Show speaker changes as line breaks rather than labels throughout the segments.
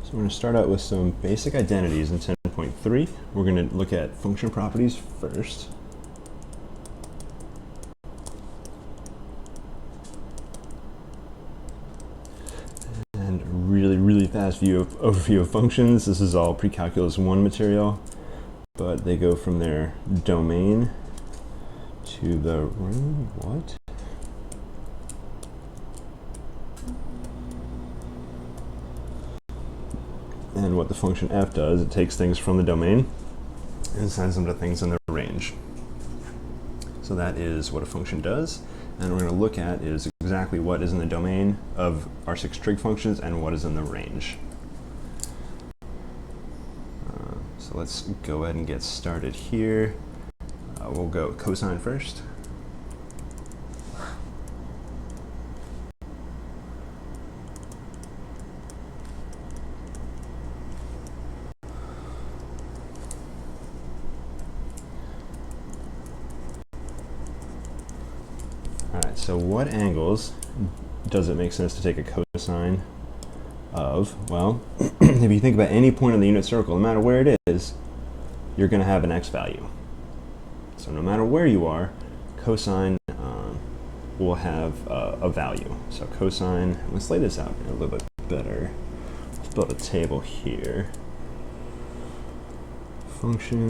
So we're going to start out with some basic identities in 10.3. We're going to look at function properties first. And really fast overview of functions. This is all pre-calculus 1 material, but they go from their domain to the what? And what the function f does, it takes things from the domain and sends them to things in the range. So that is what a function does. And what we're going to look at is exactly what is in the domain of our 6 trig functions and what is in the range. So let's go ahead and get started here. We'll go cosine first. Alright, so what angles does it make sense to take a cosine of? Well, if you think about any point on the unit circle, no matter where it is, you're going to have an x value. So no matter where you are, cosine will have a value. So cosine, let's lay this out a little bit better. Let's build a table here. Function.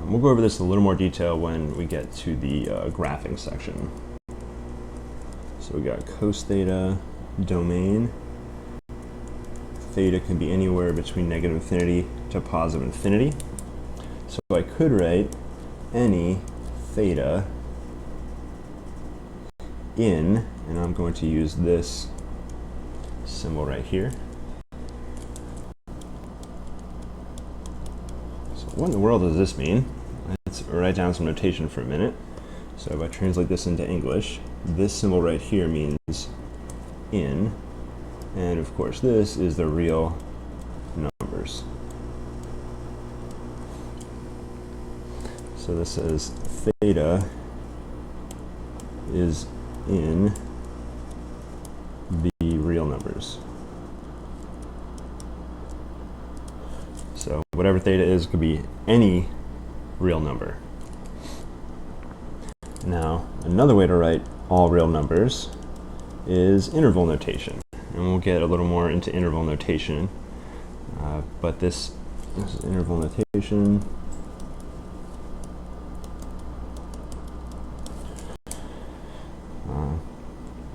We'll go over this in a little more detail when we get to the graphing section. So we got cos theta, domain. Theta can be anywhere between negative infinity to positive infinity. So I could write any theta in, and I'm going to use this symbol right here. So what in the world does this mean? Let's write down some notation for a minute. So if I translate this into English, this symbol right here means in, and of course this is the real numbers. So this says theta is in the real numbers. So whatever theta is could be any real number. Now, another way to write all real numbers is interval notation. And we'll get a little more into interval notation. But this is interval notation.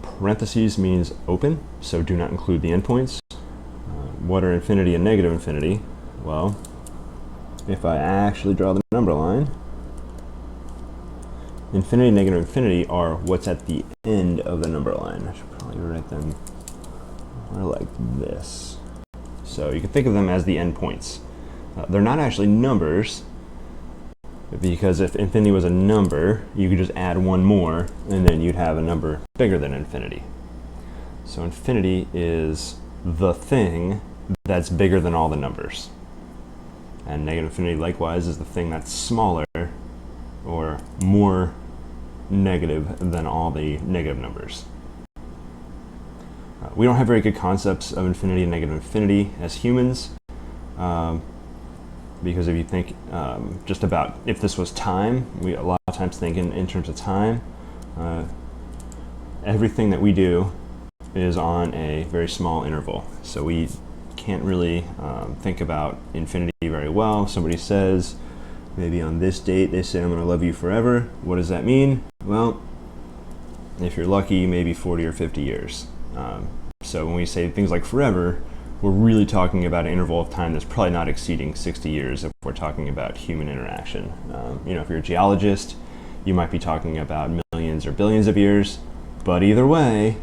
Parentheses means open, so do not include the endpoints. What are infinity and negative infinity? Well, if I actually draw the number line, infinity and negative infinity are what's at the end of the number line. I should probably write them more like this. So you can think of them as the endpoints. They're not actually numbers, because if infinity was a number, you could just add one more, and then you'd have a number bigger than infinity. So infinity is the thing that's bigger than all the numbers. And negative infinity likewise is the thing that's smaller or more negative than all the negative numbers. We don't have very good concepts of infinity and negative infinity as humans, because if you think just about if this was time, we a lot of times think in terms of time. Everything that we do is on a very small interval, so we can't really think about infinity very well. Somebody says, maybe on this date, they say, I'm going to love you forever. What does that mean? Well, if you're lucky, maybe 40 or 50 years. So when we say things like forever, we're really talking about an interval of time that's probably not exceeding 60 years if we're talking about human interaction. If you're a geologist, you might be talking about millions or billions of years, but either way,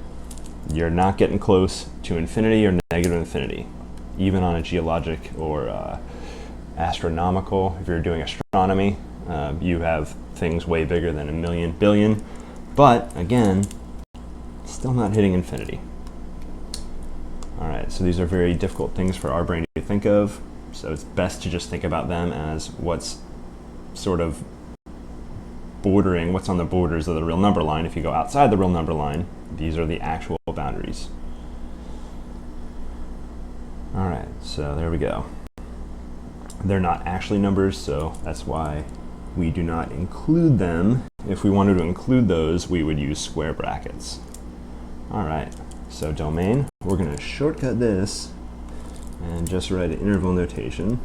you're not getting close to infinity or negative infinity. Even on a geologic or astronomical, if you're doing astronomy, you have things way bigger than a million, billion, but again, still not hitting infinity. All right, so these are very difficult things for our brain to think of, so it's best to just think about them as what's sort of bordering what's on the borders of the real number line. If you go outside the real number line, these are the actual boundaries. All right, so there we go. They're not actually numbers, so that's why we do not include them. If we wanted to include those, we would use square brackets. All right, so domain, we're going to shortcut this and just write an interval notation.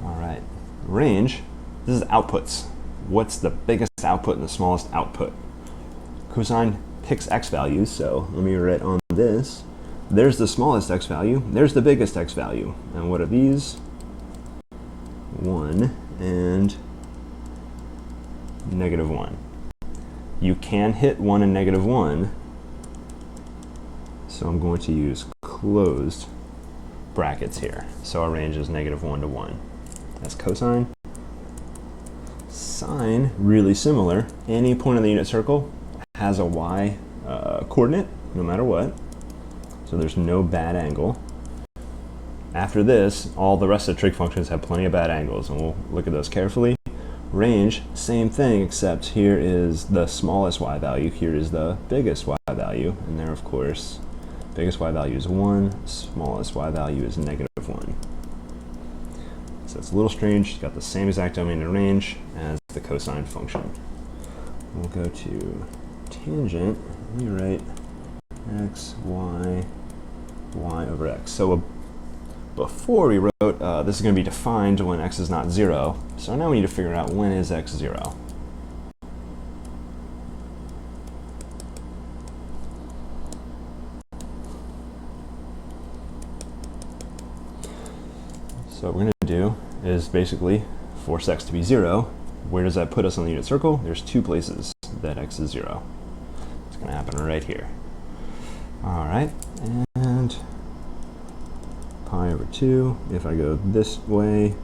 All right, range, this is outputs. What's the biggest output and the smallest output? Cosine picks x values, so let me write on this. There's the smallest x value, there's the biggest x value. And what are these? 1 and -1. You can hit 1 and -1, so I'm going to use closed brackets here. So our range is -1 to 1. That's cosine. Sine, really similar. Any point on the unit circle has a y coordinate, no matter what. So there's no bad angle. After this, all the rest of the trig functions have plenty of bad angles, and we'll look at those carefully. Range, same thing, except here is the smallest y value, here is the biggest y value, and there, of course, biggest y value is 1, smallest y value is -1. So it's a little strange, it's got the same exact domain and range as the cosine function. We'll go to tangent, let me write x, y, y over x. So before we wrote, this is going to be defined when x is not 0. So now we need to figure out when is x 0. So what we're going to do is basically force x to be 0. Where does that put us on the unit circle? There's two places that x is 0. It's going to happen right here. All right, and pi over 2. If I go this way,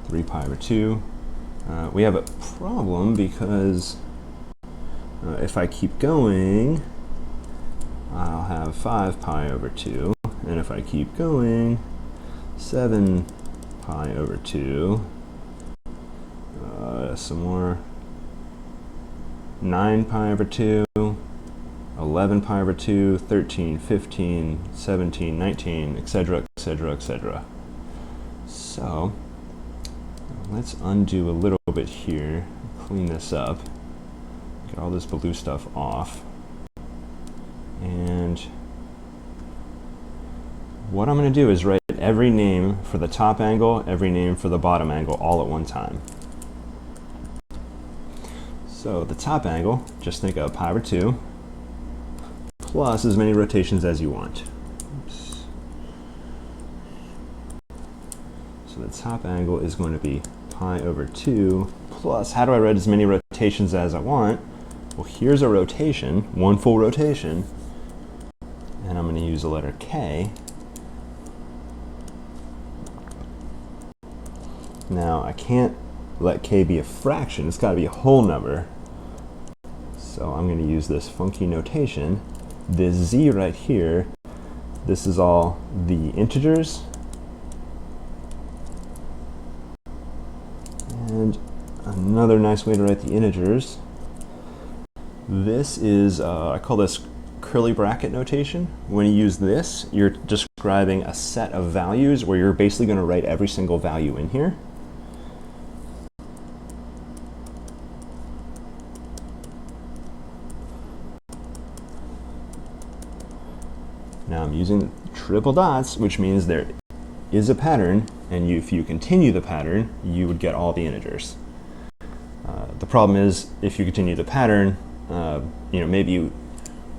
3 pi over 2. We have a problem because if I keep going, I'll have 5 pi over 2. And if I keep going, 7 pi over 2. Some more. 9 pi over 2. 11 pi over 2, 13, 15, 17, 19, etc., etc., etc. So let's undo a little bit here, clean this up, get all this blue stuff off. And what I'm going to do is write every name for the top angle, every name for the bottom angle all at one time. So the top angle, just think of pi over 2 plus as many rotations as you want. Oops. So the top angle is going to be pi over 2 plus, how do I write as many rotations as I want? Well, here's a rotation, one full rotation, and I'm going to use the letter k. Now, I can't let k be a fraction, it's got to be a whole number. So I'm going to use this funky notation. This z right here, this is all the integers. And another nice way to write the integers. This is, I call this curly bracket notation. When you use this, you're describing a set of values where you're basically going to write every single value in here. Now I'm using triple dots, which means there is a pattern, and if you continue the pattern, you would get all the integers. The problem is, if you continue the pattern, maybe you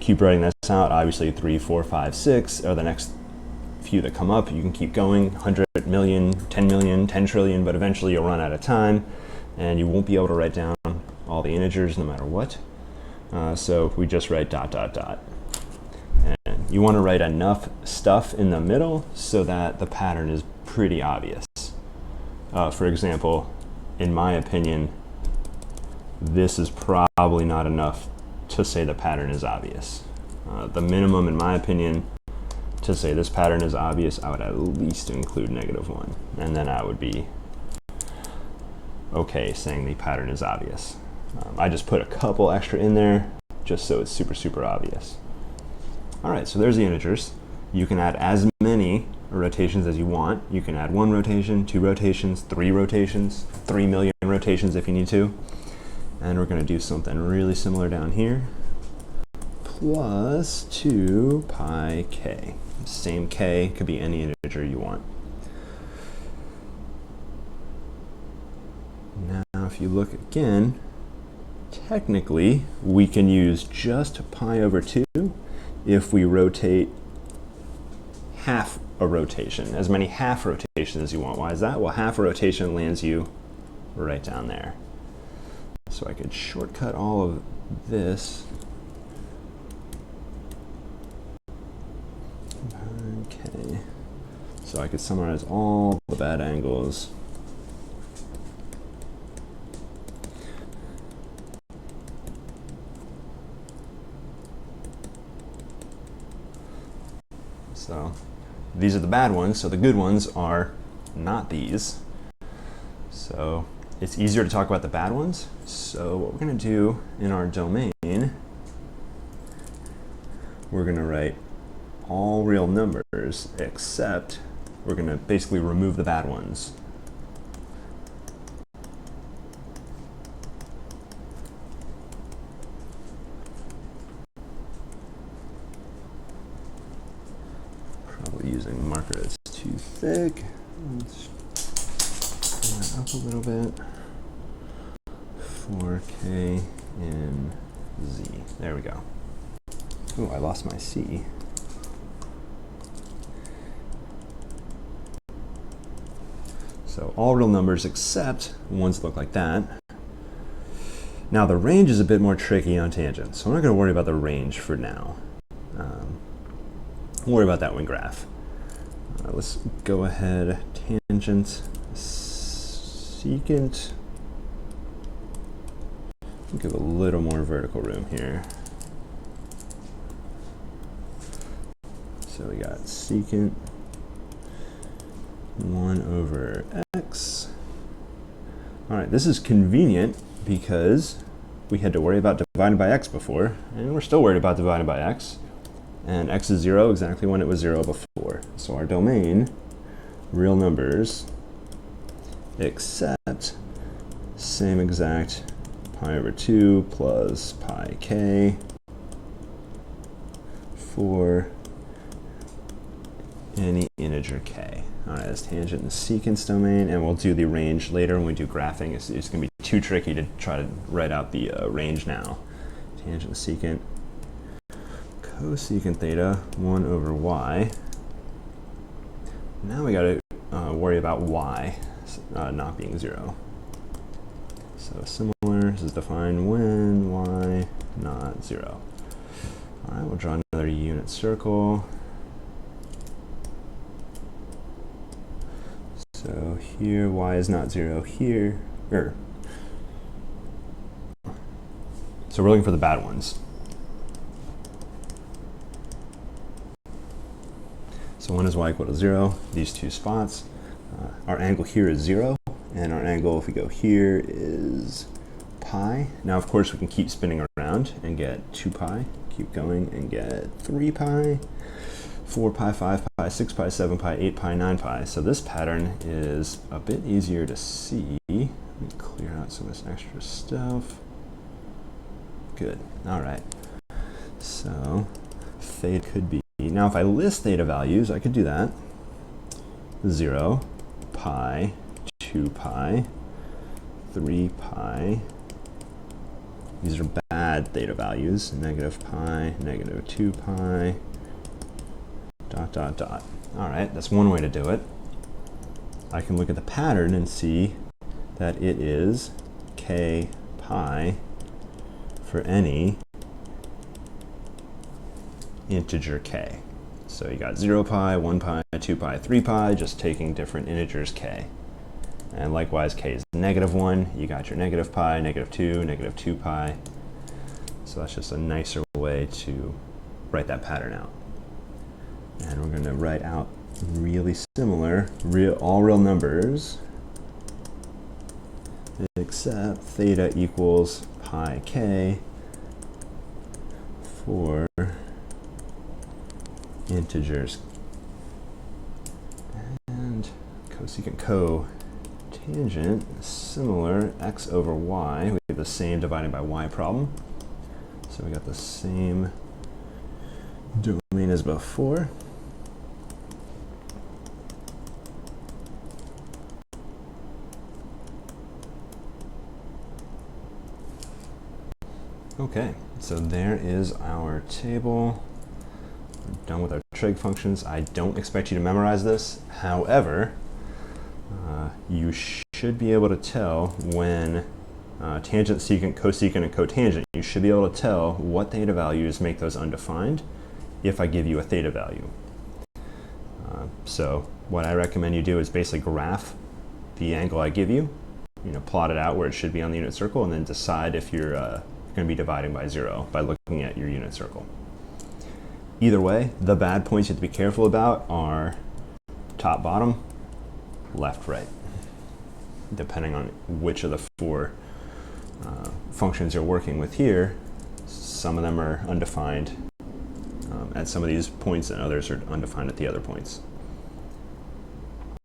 keep writing this out. Obviously, 3, 4, 5, 6 are the next few that come up. You can keep going, 100 million, 10 trillion, but eventually you'll run out of time, and you won't be able to write down all the integers no matter what. So we just write dot, dot, dot. And you want to write enough stuff in the middle so that the pattern is pretty obvious. For example, in my opinion, this is probably not enough to say the pattern is obvious. The minimum, in my opinion, to say this pattern is obvious, I would at least include -1. And then I would be okay saying the pattern is obvious. I just put a couple extra in there just so it's super, super obvious. All right, so there's the integers. You can add as many rotations as you want. You can add 1 rotation, 2 rotations, 3 rotations, 3 million rotations if you need to. And we're going to do something really similar down here. Plus 2 pi k. Same k, could be any integer you want. Now if you look again, technically we can use just pi over 2 if we rotate half a rotation, as many half rotations as you want. Why is that? Well, half a rotation lands you right down there. So I could shortcut all of this. Okay. So I could summarize all the bad angles. So these are the bad ones, so the good ones are not these. So it's easier to talk about the bad ones. So what we're going to do in our domain, we're going to write all real numbers except we're going to basically remove the bad ones. Probably using a marker that's too thick. Let's turn that up a little bit. 4k in z. There we go. Oh, I lost my c. So all real numbers except ones that look like that. Now the range is a bit more tricky on tangents, so I'm not going to worry about the range for now. We'll worry about that when graph. Let's go ahead, tangent, secant. Give a little more vertical room here. So we got secant 1 over x. All right, this is convenient because we had to worry about dividing by x before, and we're still worried about dividing by x. And x is 0 exactly when it was 0 before. So our domain, real numbers, except same exact pi over 2 plus pi k for any integer k. All right, that's tangent and secant domain, and we'll do the range later when we do graphing. It's going to be too tricky to try to write out the range now. Tangent and secant, cosecant theta 1 over y. Now we got to worry about y not being 0. So similar, this is defined when y not 0. All right, we'll draw another unit circle. So here y is not 0 here. So we're looking for the bad ones. So when is y equal to 0? These two spots. Our angle here is 0, and our angle, if we go here, is pi. Now, of course, we can keep spinning around and get 2 pi. Keep going and get 3 pi, 4 pi, 5 pi, 6 pi, 7 pi, 8 pi, 9 pi. So this pattern is a bit easier to see. Let me clear out some of this extra stuff. Good. All right. So theta could be, now if I list theta values, I could do that. 0, pi, 2 pi, 3 pi. These are bad theta values. Negative pi, negative 2 pi, dot, dot, dot. All right, that's one way to do it. I can look at the pattern and see that it is k pi for any integer k. So you got 0 pi, 1 pi, 2 pi, 3 pi, just taking different integers k. And likewise, k is -1. You got your negative pi, -2, -2 pi. So that's just a nicer way to write that pattern out. And we're going to write out really similar, all real numbers, except theta equals pi k for integers. And cosecant cotangent, similar, x over y. We have the same dividing by y problem. So we got the same domain as before. Okay, so there is our table. We're done with our trig functions. I don't expect you to memorize this. However, you should be able to tell when tangent, secant, cosecant, and cotangent, you should be able to tell what theta values make those undefined if I give you a theta value. So what I recommend you do is basically graph the angle I give you, plot it out where it should be on the unit circle, and then decide if you're going to be dividing by 0 by looking at your unit circle. Either way, the bad points you have to be careful about are top, bottom, left, right, depending on which of the 4 functions you're working with here. Some of them are undefined at some of these points, and others are undefined at the other points.